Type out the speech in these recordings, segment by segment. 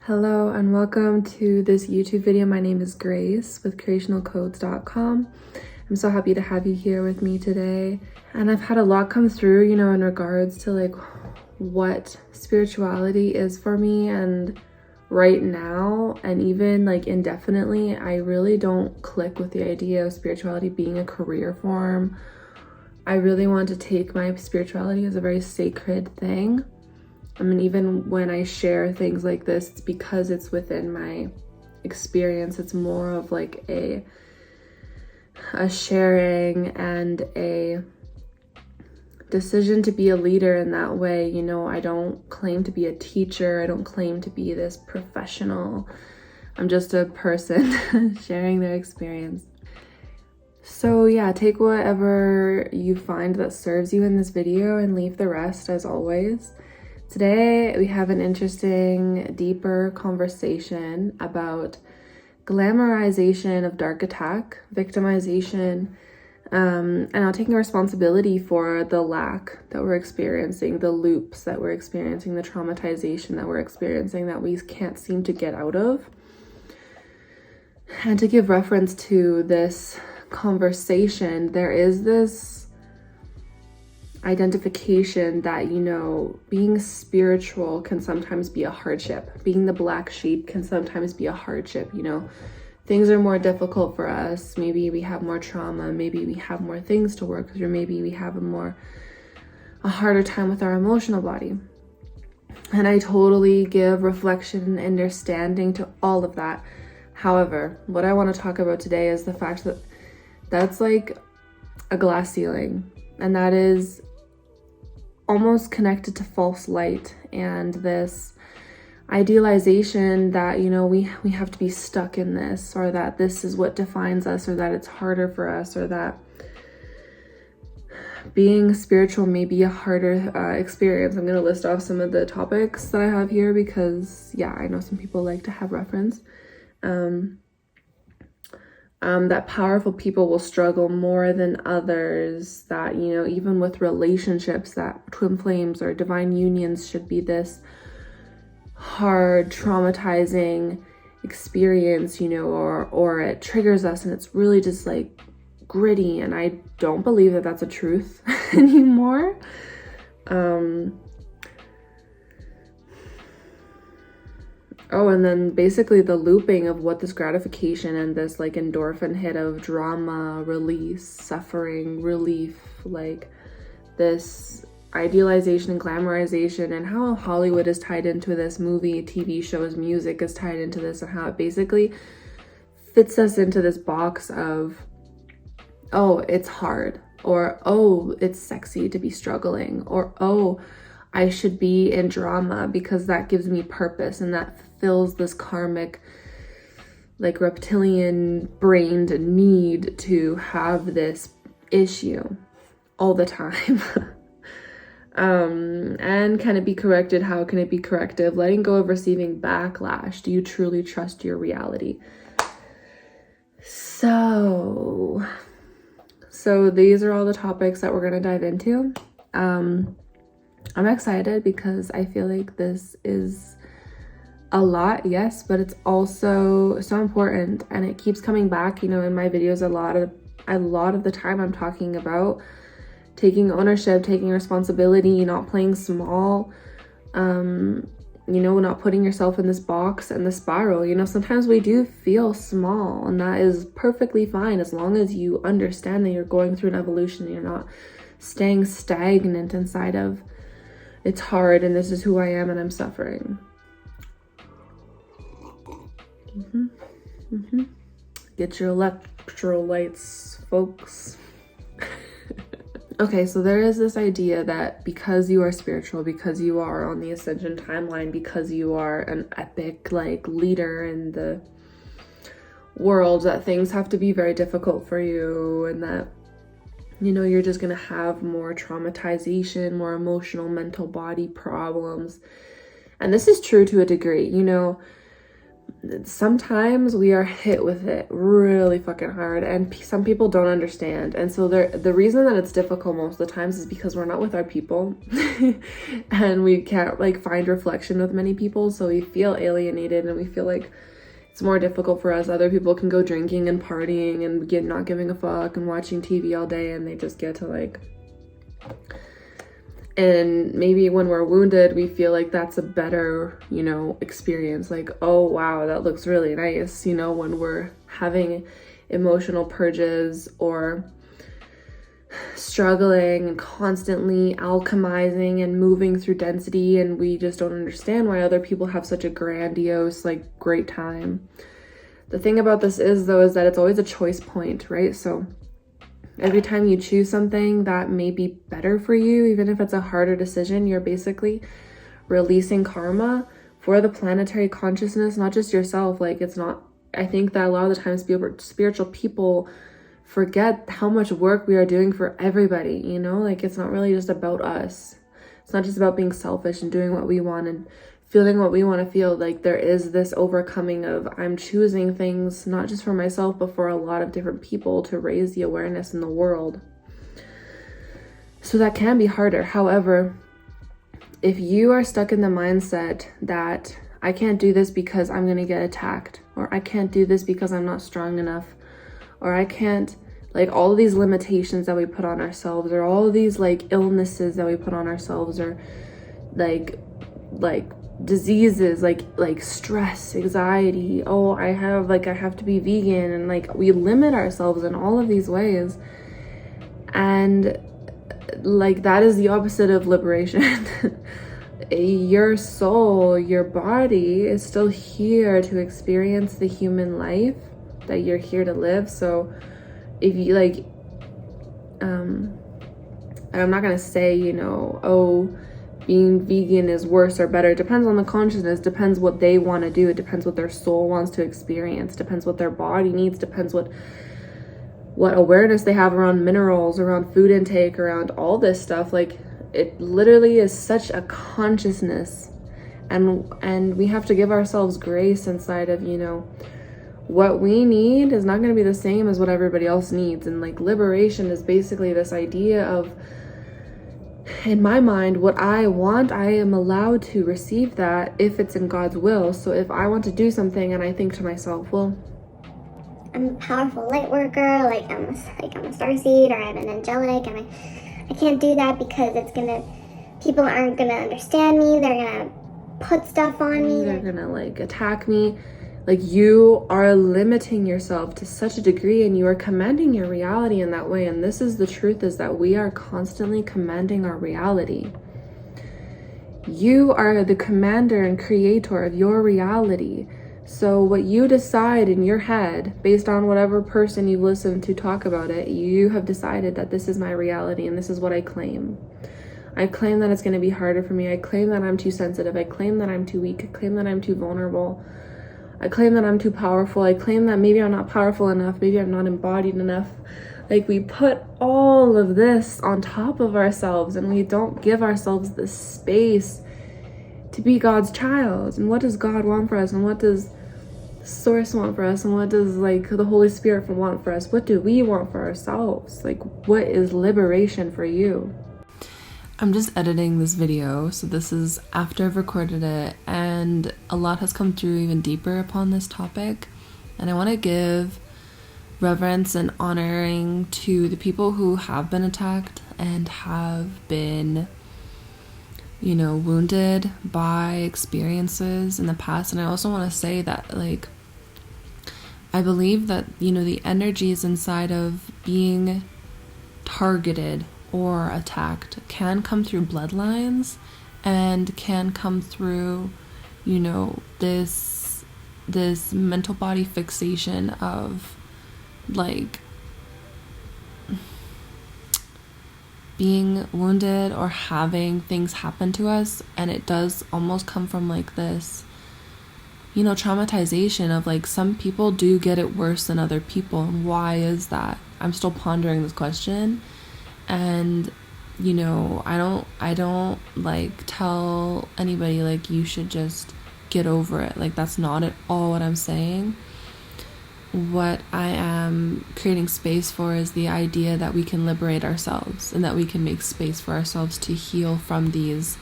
Hello and welcome to this YouTube video. My name is Grace with creationalcodes.com. I'm so happy to have you here with me today. And I've had a lot come through, in regards to like what spirituality is for me. And right now, and even like indefinitely, I really don't click with the idea of spirituality being a career form. I really want to take my spirituality as a very sacred thing. I mean, even when I share things like this, it's because it's within my experience. It's more of like a sharing and a decision to be a leader in that way. I don't claim to be a teacher. I don't claim to be this professional. I'm just a person sharing their experience. So yeah, take whatever you find that serves you in this video and leave the rest as always. Today, we have an interesting, deeper conversation about glamorization of dark attack, victimization, and now taking responsibility for the lack that we're experiencing, the loops that we're experiencing, the traumatization that we're experiencing that we can't seem to get out of. And to give reference to this conversation, there is this identification that being spiritual can sometimes be a hardship. Being the black sheep can sometimes be a hardship. Things are more difficult for us. Maybe we have more trauma, maybe we have more things to work through, maybe we have a harder time with our emotional body. And I totally give reflection and understanding to all of that. However, what I want to talk about today is the fact that that's like a glass ceiling, and that is almost connected to false light and this idealization that we have to be stuck in this, or that this is what defines us, or that it's harder for us, or that being spiritual may be a harder experience. I'm going to list off some of the topics that I have here because I know some people like to have reference. That powerful people will struggle more than others, that even with relationships, that twin flames or divine unions should be this hard, traumatizing experience, or it triggers us and it's really just like gritty. And I don't believe that that's a truth anymore. Oh, and then basically the looping of what this gratification and this like endorphin hit of drama, release, suffering, relief, like this idealization and glamorization, and how Hollywood is tied into this, movie, TV shows, music is tied into this, and how it basically fits us into this box of, oh, it's hard, or oh, it's sexy to be struggling, or oh, I should be in drama because that gives me purpose and that fills this karmic, like reptilian brained need to have this issue all the time. And can it be corrected? How can it be corrective? Letting go of receiving backlash. Do you truly trust your reality? So these are all the topics that we're going to dive into. I'm excited because I feel like this is a lot, yes, but it's also so important, and it keeps coming back. In my videos, a lot of the time I'm talking about taking ownership, taking responsibility, not playing small, not putting yourself in this box and the spiral. Sometimes we do feel small, and that is perfectly fine as long as you understand that you're going through an evolution and you're not staying stagnant inside of it's hard and this is who I am and I'm suffering. Get your electrolytes, folks. Okay, so there is this idea that because you are spiritual, because you are on the ascension timeline, because you are an epic like leader in the world, that things have to be very difficult for you, and that you're just gonna have more traumatization, more emotional, mental, body problems. And this is true to a degree. sometimes we are hit with it really fucking hard, and some people don't understand. And so the reason that it's difficult most of the times is because we're not with our people and we can't like find reflection with many people, so we feel alienated and we feel like it's more difficult for us. Other people can go drinking and partying and not giving a fuck and watching TV all day, and they just get to like, and maybe when we're wounded, we feel like that's a better, you know, experience. Like, oh, wow, that looks really nice, you know, when we're having emotional purges or struggling and constantly alchemizing and moving through density, and we just don't understand why other people have such a grandiose, like, great time. The thing about this is, though, is that it's always a choice point, right? So every time you choose something that may be better for you, even if it's a harder decision, you're basically releasing karma for the planetary consciousness, not just yourself. Like, it's not, I think that a lot of the times spiritual people forget how much work we are doing for everybody, you know? Like, it's not really just about us. It's not just about being selfish and doing what we want and feeling what we want to feel. Like, there is this overcoming of, I'm choosing things not just for myself but for a lot of different people to raise the awareness in the world. So that can be harder. However, if you are stuck in the mindset that I can't do this because I'm going to get attacked, or I can't do this because I'm not strong enough, or I can't, like, all of these limitations that we put on ourselves, or all of these like illnesses that we put on ourselves, or like diseases, like stress, anxiety, oh, I have to be vegan, and like we limit ourselves in all of these ways, and like that is the opposite of liberation. Your soul, your body is still here to experience the human life that you're here to live. So if you like, I'm not gonna say, you know, oh, being vegan is worse or better. It depends on the consciousness, depends what they want to do, it depends what their soul wants to experience, depends what their body needs, depends what awareness they have around minerals, around food intake, around all this stuff. Like, it literally is such a consciousness, and we have to give ourselves grace inside of, you know, what we need is not going to be the same as what everybody else needs. And like, liberation is basically this idea of, in my mind, what I want, I am allowed to receive that if it's in God's will. So if I want to do something and I think to myself, well, I'm a powerful light worker, like I'm a starseed, or I'm an angelic, and I can't do that because people aren't gonna understand me, they're gonna put stuff on me, they're gonna like attack me. Like, you are limiting yourself to such a degree, and you are commanding your reality in that way. And this is the truth, is that we are constantly commanding our reality. You are the commander and creator of your reality. So what you decide in your head, based on whatever person you listen to talk about it, you have decided that this is my reality and this is what I claim. I claim that it's going to be harder for me. I claim that I'm too sensitive. I claim that I'm too weak. I claim that I'm too vulnerable. I claim that I'm too powerful. I claim that maybe I'm not powerful enough. Maybe I'm not embodied enough. Like, we put all of this on top of ourselves, and we don't give ourselves the space to be God's child. And what does God want for us? And what does Source want for us? And what does like the Holy Spirit want for us? What do we want for ourselves? Like, what is liberation for you? I'm just editing this video, so this is after I've recorded it, and a lot has come through even deeper upon this topic, and I want to give reverence and honoring to the people who have been attacked and have been, you know, wounded by experiences in the past. And I also want to say that, like, I believe that, you know, the energies inside of being targeted or attacked can come through bloodlines, and can come through, you know, this mental body fixation of like being wounded or having things happen to us. And it does almost come from like this, you know, traumatization of like, some people do get it worse than other people. And why is that? I'm still pondering this question. And, you know, I don't like tell anybody like, you should just get over it. Like, that's not at all what I'm saying. What I am creating space for is the idea that we can liberate ourselves and that we can make space for ourselves to heal from these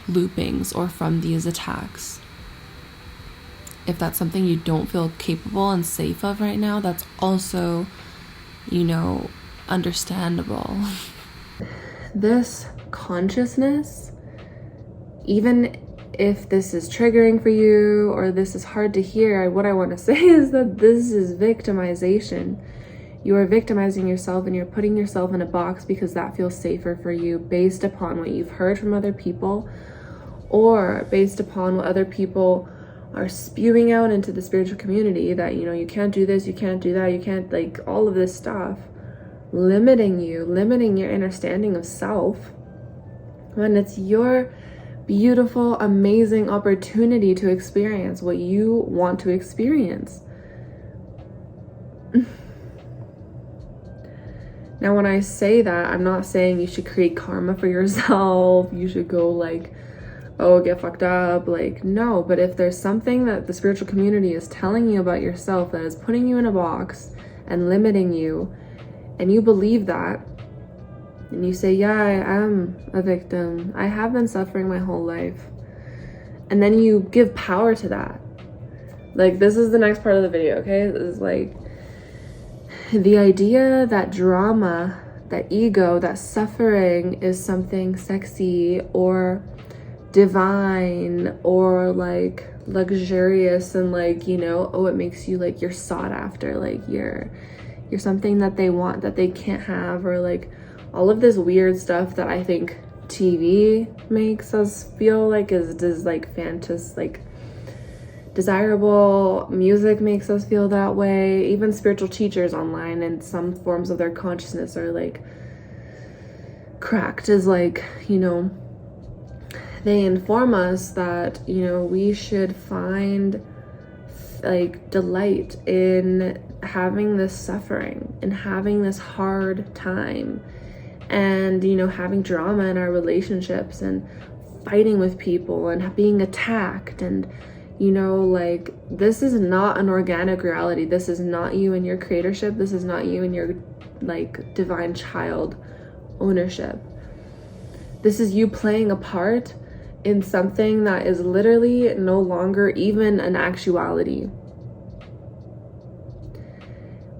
loopings or from these attacks. If that's something you don't feel capable and safe of right now, that's also, understandable. This consciousness, even if this is triggering for you or this is hard to hear, what I want to say is that this is victimization. You are victimizing yourself and you're putting yourself in a box because that feels safer for you based upon what you've heard from other people or based upon what other people are spewing out into the spiritual community, that, you can't do this, you can't do that, you can't, like, all of this stuff, limiting your understanding of self, when it's your beautiful, amazing opportunity to experience what you want to experience. Now, when I say that, I'm not saying you should create karma for yourself, you should go like, oh, get fucked up, like, no. But if there's something that the spiritual community is telling you about yourself that is putting you in a box and limiting you, and you believe that, and you say, yeah, I am a victim, I have been suffering my whole life, and then you give power to that. Like, this is the next part of the video, okay? This is like the idea that drama, that ego, that suffering is something sexy or divine or like luxurious and like, oh, it makes you like you're sought after, like you're something that they want that they can't have, or like all of this weird stuff that I think TV makes us feel like is like like desirable. Music makes us feel that way. Even spiritual teachers online and some forms of their consciousness are like cracked, as like, they inform us that, we should find like delight in having this suffering and having this hard time and, having drama in our relationships and fighting with people and being attacked. And, like, this is not an organic reality. This is not you and your creatorship. This is not you and your like divine child ownership. This is you playing a part in something that is literally no longer even an actuality.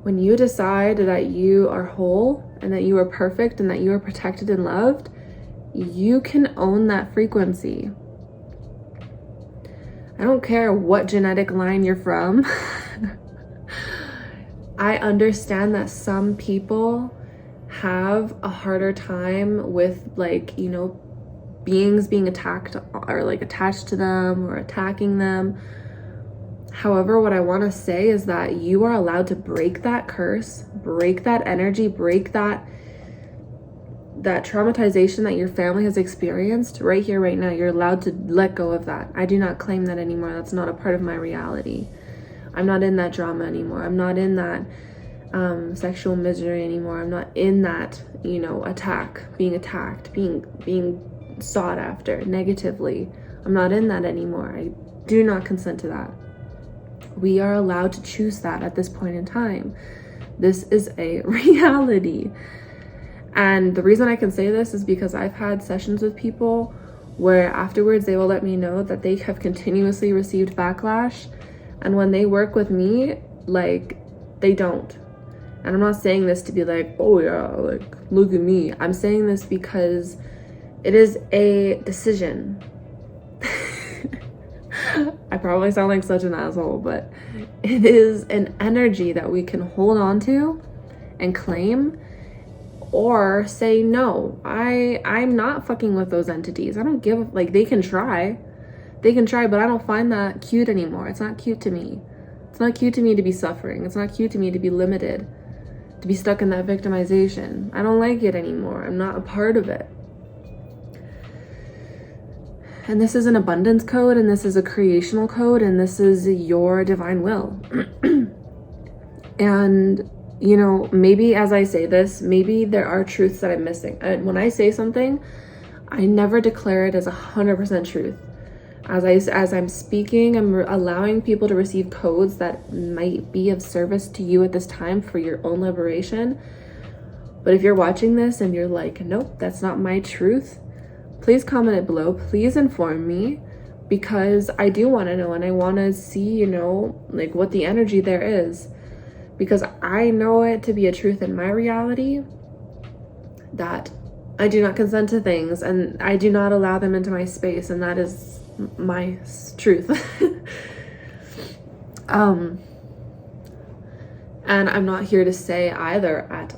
When you decide that you are whole and that you are perfect and that you are protected and loved, you can own that frequency. I don't care what genetic line you're from. I understand that some people have a harder time with, like, beings being attacked or like attached to them or attacking them. However, what I want to say is that you are allowed to break that curse, break that energy, break that traumatization that your family has experienced right here, right now. You're allowed to let go of that. I do not claim that anymore. That's not a part of my reality. I'm not in that drama anymore. I'm not in that sexual misery anymore. I'm not in that, being attacked, being sought after negatively. I'm not in that anymore. I do not consent to that. We are allowed to choose that at this point in time. This is a reality. And the reason I can say this is because I've had sessions with people where afterwards they will let me know that they have continuously received backlash, and when they work with me, like, they don't. And I'm not saying this to be like, oh yeah, like, look at me. I'm saying this because it is a decision. I probably sound like such an asshole, but it is an energy that we can hold on to and claim, or say, no, I'm not fucking with those entities. I don't give, like, they can try, but I don't find that cute anymore. It's not cute to me. It's not cute to me to be suffering. It's not cute to me to be limited, to be stuck in that victimization. I don't like it anymore. I'm not a part of it. And this is an abundance code, and this is a creational code, and this is your divine will. And, maybe as I say this, maybe there are truths that I'm missing. And when I say something, I never declare it as 100% truth. As I'm speaking, I'm allowing people to receive codes that might be of service to you at this time for your own liberation. But if you're watching this and you're like, nope, that's not my truth, please comment it below. Please inform me, because I do want to know, and I want to see, you know, like what the energy there is, because I know it to be a truth in my reality that I do not consent to things and I do not allow them into my space, and that is my truth. And I'm not here to say either at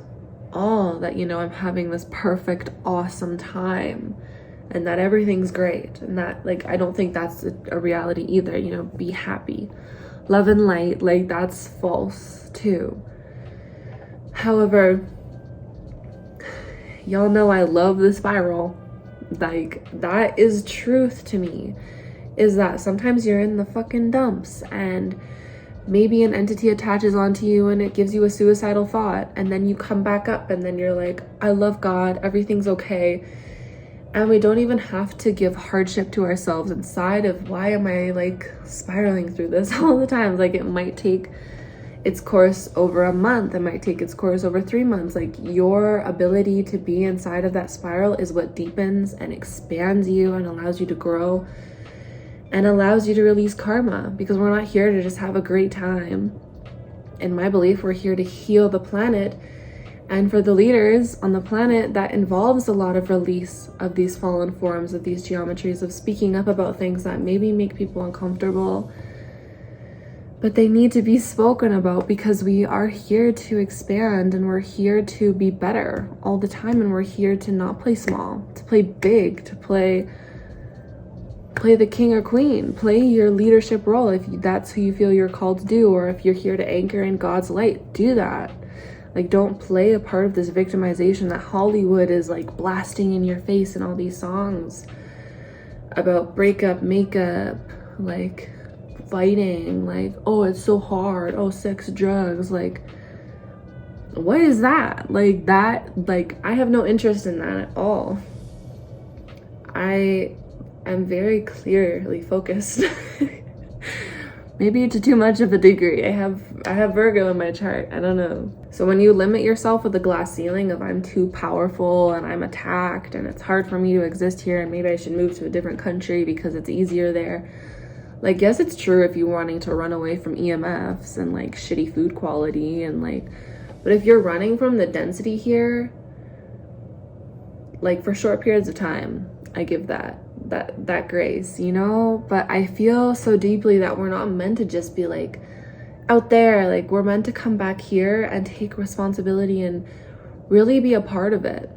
all that, you know, I'm having this perfect, awesome time and that everything's great, and that, like, I don't think that's a reality either. You know, be happy, love and light, like, that's false too. However, y'all know I love the spiral. Like, that is truth to me, is that sometimes you're in the fucking dumps and maybe an entity attaches onto you and it gives you a suicidal thought, and then you come back up and then you're like, I love God, everything's okay. And we don't even have to give hardship to ourselves inside of, why am I like spiraling through this all the time? Like, it might take its course over a month, it might take its course over 3 months. Like, your ability to be inside of that spiral is what deepens and expands you and allows you to grow and allows you to release karma, because we're not here to just have a great time. In my belief, we're here to heal the planet, and for the leaders on the planet, that involves a lot of release of these fallen forms, of these geometries, of speaking up about things that maybe make people uncomfortable, but they need to be spoken about, because we are here to expand and we're here to be better all the time, and we're here to not play small, to play big, to play the king or queen, play your leadership role if that's who you feel you're called to do, or if you're here to anchor in God's light, do that. Like, don't play a part of this victimization that Hollywood is like blasting in your face in all these songs about breakup, makeup, like fighting, like, oh, it's so hard, oh, sex, drugs. Like, what is that? Like, I have no interest in that at all. I am very clearly focused. Maybe to too much of a degree. I have Virgo in my chart, I don't know. So when you limit yourself with the glass ceiling of, I'm too powerful and I'm attacked and it's hard for me to exist here and maybe I should move to a different country because it's easier there. Like, yes, it's true if you're wanting to run away from EMFs and like shitty food quality and like, but if you're running from the density here, like for short periods of time, I give that grace, you know. But I feel so deeply that we're not meant to just be like out there. Like, we're meant to come back here and take responsibility and really be a part of it,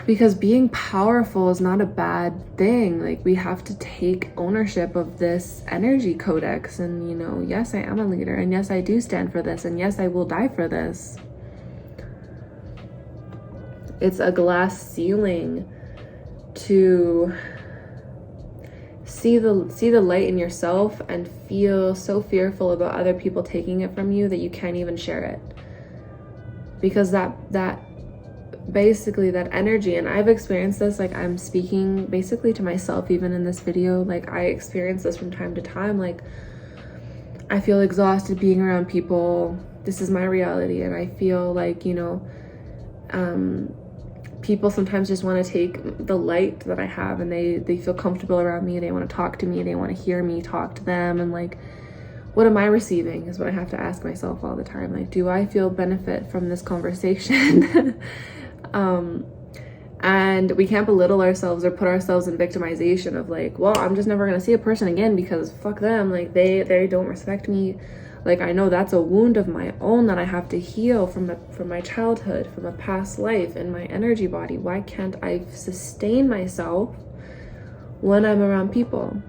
because being powerful is not a bad thing. Like, we have to take ownership of this energy codex, and, you know, yes, I am a leader, and yes, I do stand for this, and yes, I will die for this. It's a glass ceiling to see the light in yourself and feel so fearful about other people taking it from you that you can't even share it, because that basically that energy, and I've experienced this, like, I'm speaking basically to myself even in this video, like, I experience this from time to time. Like, I feel exhausted being around people. This is my reality, and I feel like, you know, people sometimes just want to take the light that I have, and they feel comfortable around me, they want to talk to me, they want to hear me talk to them, and like, what am I receiving is what I have to ask myself all the time. Like, do I feel benefit from this conversation? And we can't belittle ourselves or put ourselves in victimization of like, well, I'm just never gonna see a person again because fuck them, like they don't respect me. Like, I know that's a wound of my own that I have to heal from my childhood, from a past life in my energy body. Why can't I sustain myself when I'm around people?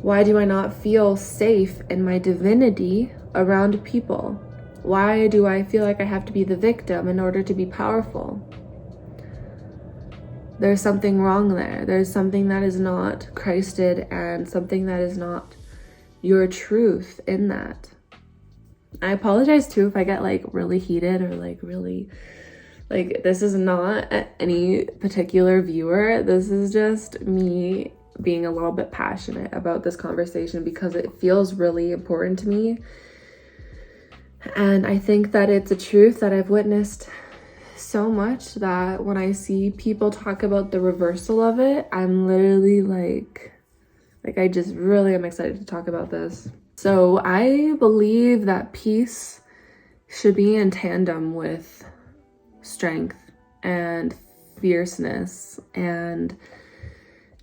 Why do I not feel safe in my divinity around people? Why do I feel like I have to be the victim in order to be powerful? There's something wrong there. There's something that is not Christed, and something that is not your truth in that. I apologize too if I get like really heated or like really Like, this is not any particular viewer. This is just me being a little bit passionate about this conversation because it feels really important to me. And I think that it's a truth that I've witnessed so much that when I see people talk about the reversal of it, I'm literally like I just really am excited to talk about this. So I believe that peace should be in tandem with strength and fierceness and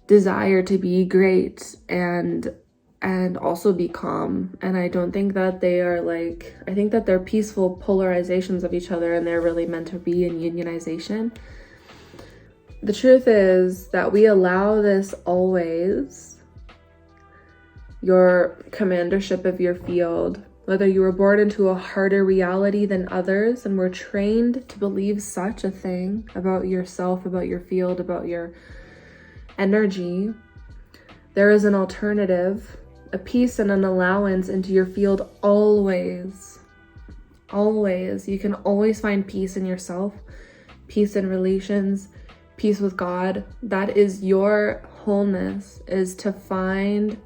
desire to be great and also be calm. And I don't think that they are like, I think that they're peaceful polarizations of each other, and they're really meant to be in unionization. The truth is that we allow this always. Your commandership of your field, whether you were born into a harder reality than others and were trained to believe such a thing about yourself, about your field, about your energy, there is an alternative, a peace and an allowance into your field always. Always. You can always find peace in yourself, peace in relations, peace with God. That is your wholeness, is to find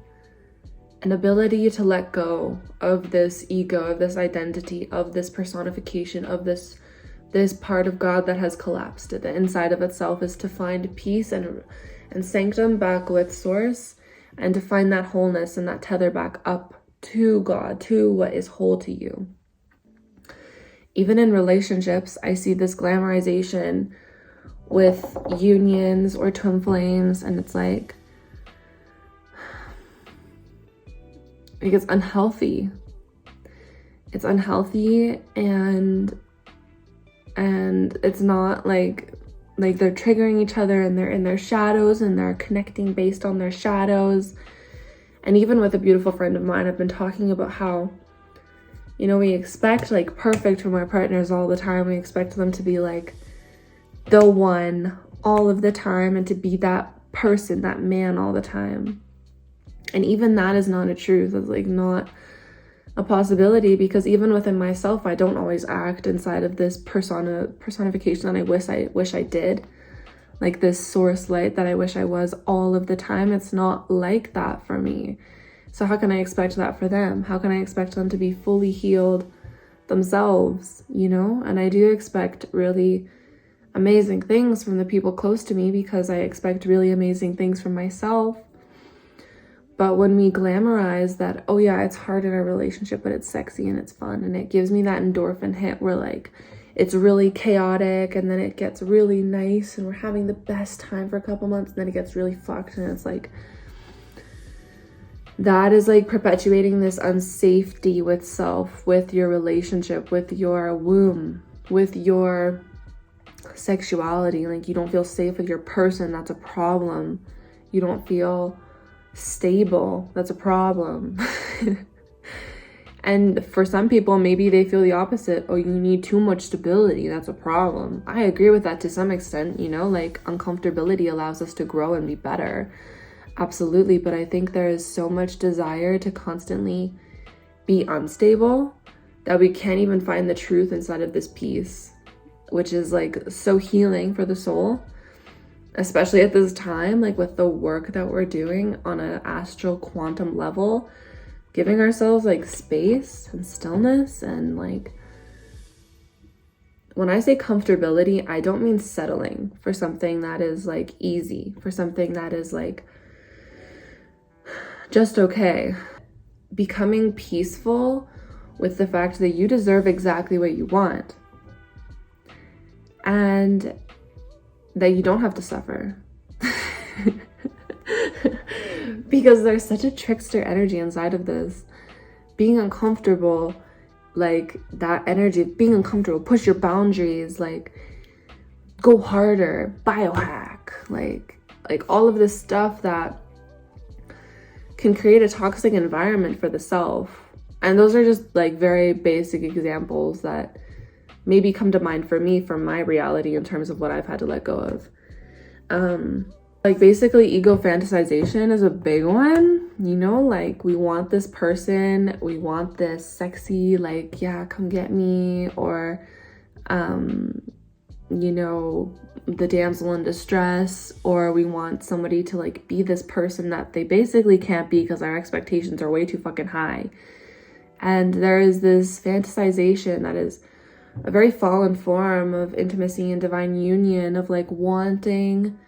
an ability to let go of this ego, of this identity, of this personification, of this part of God that has collapsed. The inside of itself is to find peace and sanctum back with source, and to find that wholeness and that tether back up to God, to what is whole to you. Even in relationships, I see this glamorization with unions or twin flames, and it's like it's unhealthy. It's unhealthy, and it's not like they're triggering each other, and they're in their shadows, and they're connecting based on their shadows. And even with a beautiful friend of mine, I've been talking about how, we expect like perfect from our partners all the time. We expect them to be like the one all of the time, and to be that person, that man all the time. And even that is not a truth. It's like not a possibility, because even within myself, I don't always act inside of this personification that I wish I did. Like this source light that I wish I was all of the time. It's not like that for me. So how can I expect that for them? How can I expect them to be fully healed themselves, And I do expect really amazing things from the people close to me, because I expect really amazing things from myself. But when we glamorize that, oh yeah, it's hard in a relationship, but it's sexy and it's fun, and it gives me that endorphin hit where like it's really chaotic, and then it gets really nice, and we're having the best time for a couple months, and then it gets really fucked, and it's like, that is like perpetuating this unsafety with self, with your relationship, with your womb, with your sexuality. Like, you don't feel safe with your person, that's a problem. You don't feel stable, that's a problem. And for some people, maybe they feel the opposite. Oh, you need too much stability, that's a problem. I agree with that to some extent, like uncomfortability allows us to grow and be better. Absolutely. But I think there is so much desire to constantly be unstable that we can't even find the truth inside of this peace, which is like so healing for the soul. Especially at this time, like with the work that we're doing on an astral quantum level, giving ourselves like space and stillness. And like, when I say comfortability, I don't mean settling for something that is like easy, for something that is like just okay. Becoming peaceful with the fact that you deserve exactly what you want, and that you don't have to suffer. Because there's such a trickster energy inside of this. Being uncomfortable, like that energy of being uncomfortable, push your boundaries, like go harder, biohack, like all of this stuff that can create a toxic environment for the self. And those are just like very basic examples that maybe come to mind for me from my reality in terms of what I've had to let go of. Like basically ego fantasization is a big one, like we want this person, we want this sexy, like, yeah, come get me, or you know, the damsel in distress, or we want somebody to like be this person that they basically can't be because our expectations are way too fucking high. And there is this fantasization that is a very fallen form of intimacy and divine union, of like wanting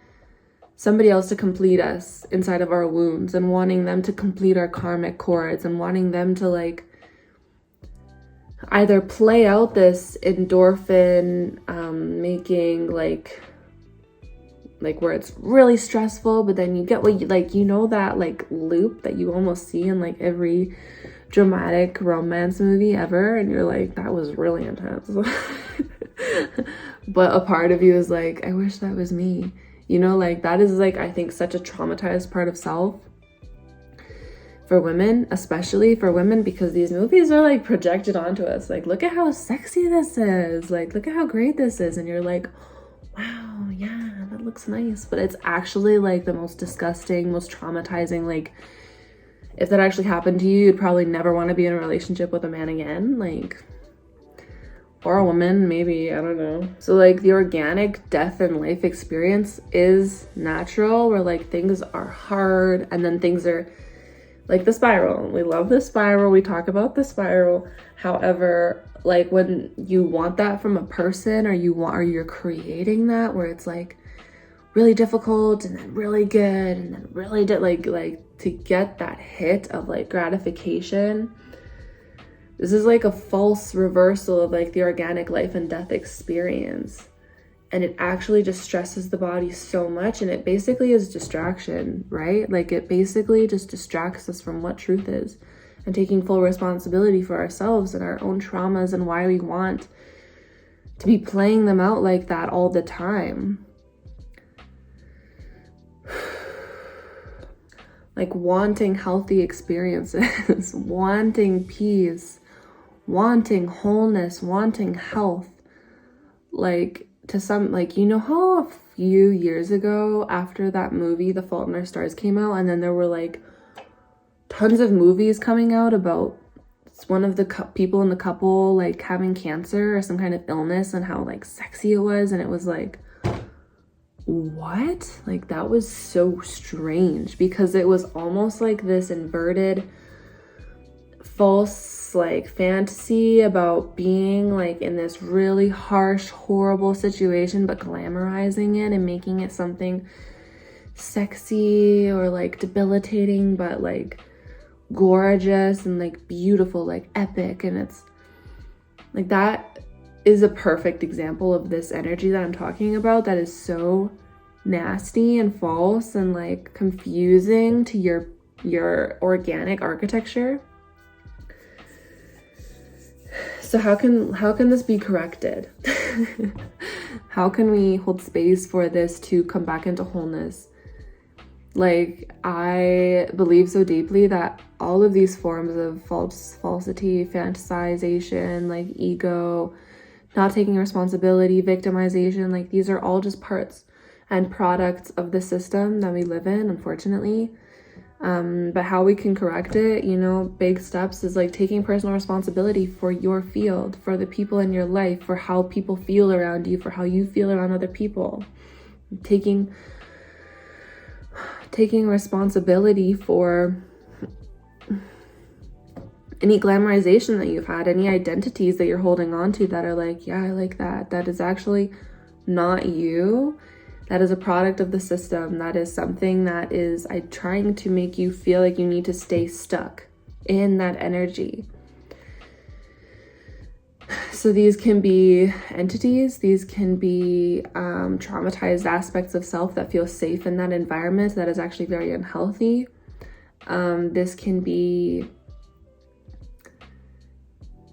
somebody else to complete us inside of our wounds, and wanting them to complete our karmic cords, and wanting them to like either play out this endorphin making like where it's really stressful, but then you get what you like, you know, that like loop that you almost see in like every dramatic romance movie ever, and you're like, that was really intense. But a part of you is like, I wish that was me, you know, like that is like, I think, such a traumatized part of self for women, especially for women, because these movies are like projected onto us, like, look at how sexy this is, like, look at how great this is, and you're like, wow, yeah, that looks nice. But it's actually like the most disgusting, most traumatizing. Like, if that actually happened to you, you'd probably never want to be in a relationship with a man again, like, or a woman, maybe, I don't know. So like the organic death and life experience is natural, where like things are hard, and then things are like the spiral. We love the spiral, we talk about the spiral. However, like when you want that from a person, or you're creating that where it's like really difficult and then really good and then really like to get that hit of like gratification, this is like a false reversal of like the organic life and death experience. And it actually just stresses the body so much, and it basically is distraction, right? Like it basically just distracts us from what truth is, and taking full responsibility for ourselves and our own traumas, and why we want to be playing them out like that all the time. Like wanting healthy experiences, wanting peace, wanting wholeness, wanting health. Like to some, like, you know how a few years ago after that movie The Fault in Our Stars came out, and then there were like tons of movies coming out about one of the people in the couple like having cancer or some kind of illness, and how like sexy it was, and it was like, what? Like that was so strange, because it was almost like this inverted false like fantasy about being like in this really harsh, horrible situation, but glamorizing it and making it something sexy or like debilitating, but like gorgeous and like beautiful, like epic. And it's like, that is a perfect example of this energy that I'm talking about, that is so nasty and false and like confusing to your organic architecture. So how can this be corrected? How can we hold space for this to come back into wholeness? Like, I believe so deeply that all of these forms of falsity, fantasization, like ego, not taking responsibility, victimization, like these are all just parts and products of the system that we live in, unfortunately. But how we can correct it, you know, big steps is like taking personal responsibility for your field, for the people in your life, for how people feel around you, for how you feel around other people. Taking responsibility for any glamorization that you've had, any identities that you're holding on to that are like, yeah, I like that. That is actually not you. That is a product of the system. That is something that is trying to make you feel like you need to stay stuck in that energy. So these can be entities, these can be traumatized aspects of self that feel safe in that environment that is actually very unhealthy. This can be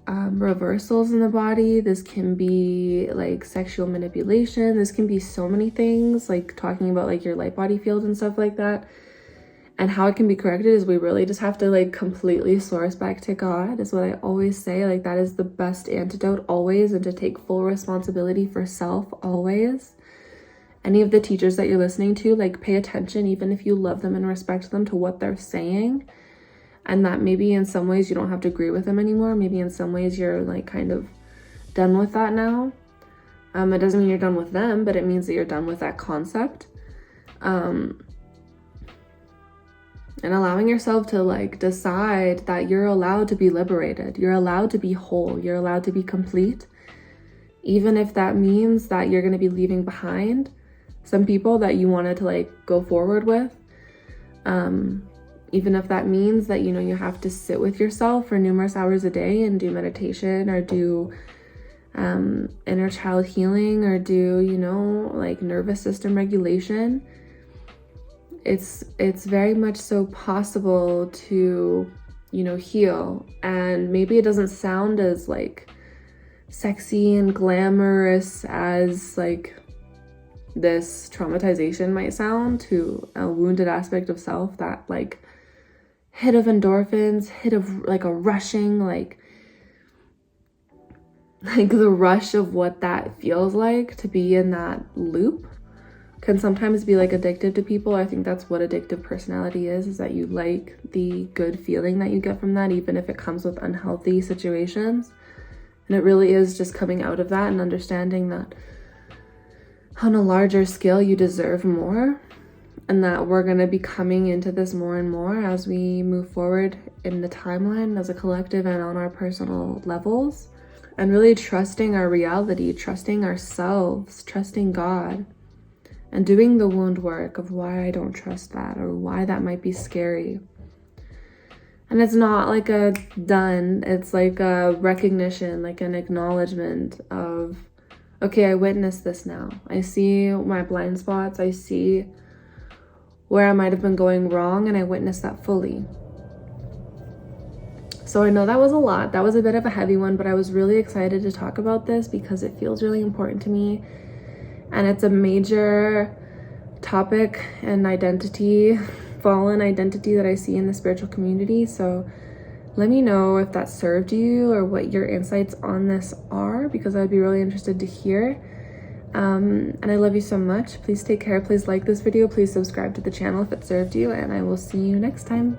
reversals in the body. This can be like sexual manipulation. This can be so many things, like talking about like your light body field and stuff like that. And how it can be corrected is we really just have to like completely source back to God, is what I always say. Like that is the best antidote always, and to take full responsibility for self always. Any of the teachers that you're listening to, like pay attention, even if you love them and respect them, to what they're saying. And that maybe in some ways you don't have to agree with them anymore. Maybe in some ways you're like kind of done with that now. It doesn't mean you're done with them, but it means that you're done with that concept. And allowing yourself to like decide that you're allowed to be liberated. You're allowed to be whole. You're allowed to be complete. Even if that means that you're going to be leaving behind some people that you wanted to like go forward with. Even if that means that, you know, you have to sit with yourself for numerous hours a day and do meditation or do inner child healing or do, you know, like nervous system regulation. It's very much so possible to, you know, heal. And maybe it doesn't sound as like sexy and glamorous as like this traumatization might sound to a wounded aspect of self, that like hit of endorphins, hit of like a rushing, like the rush of what that feels like to be in that loop can sometimes be like addictive to people. I think that's what addictive personality is that you like the good feeling that you get from that, even if it comes with unhealthy situations. And it really is just coming out of that and understanding that on a larger scale, you deserve more, and that we're going to be coming into this more and more as we move forward in the timeline as a collective and on our personal levels, and really trusting our reality, trusting ourselves, trusting God, and doing the wound work of why I don't trust that or why that might be scary. And it's not like a done, it's like a recognition, like an acknowledgement of, okay, I witnessed this now. I see my blind spots. I see where I might have been going wrong, and I witnessed that fully. So I know that was a lot. That was a bit of a heavy one, but I was really excited to talk about this because it feels really important to me. And it's a major topic and identity, fallen identity that I see in the spiritual community. So let me know if that served you or what your insights on this are, because I'd be really interested to hear. And I love you so much. Please take care. Please like this video. Please subscribe to the channel if it served you, and I will see you next time.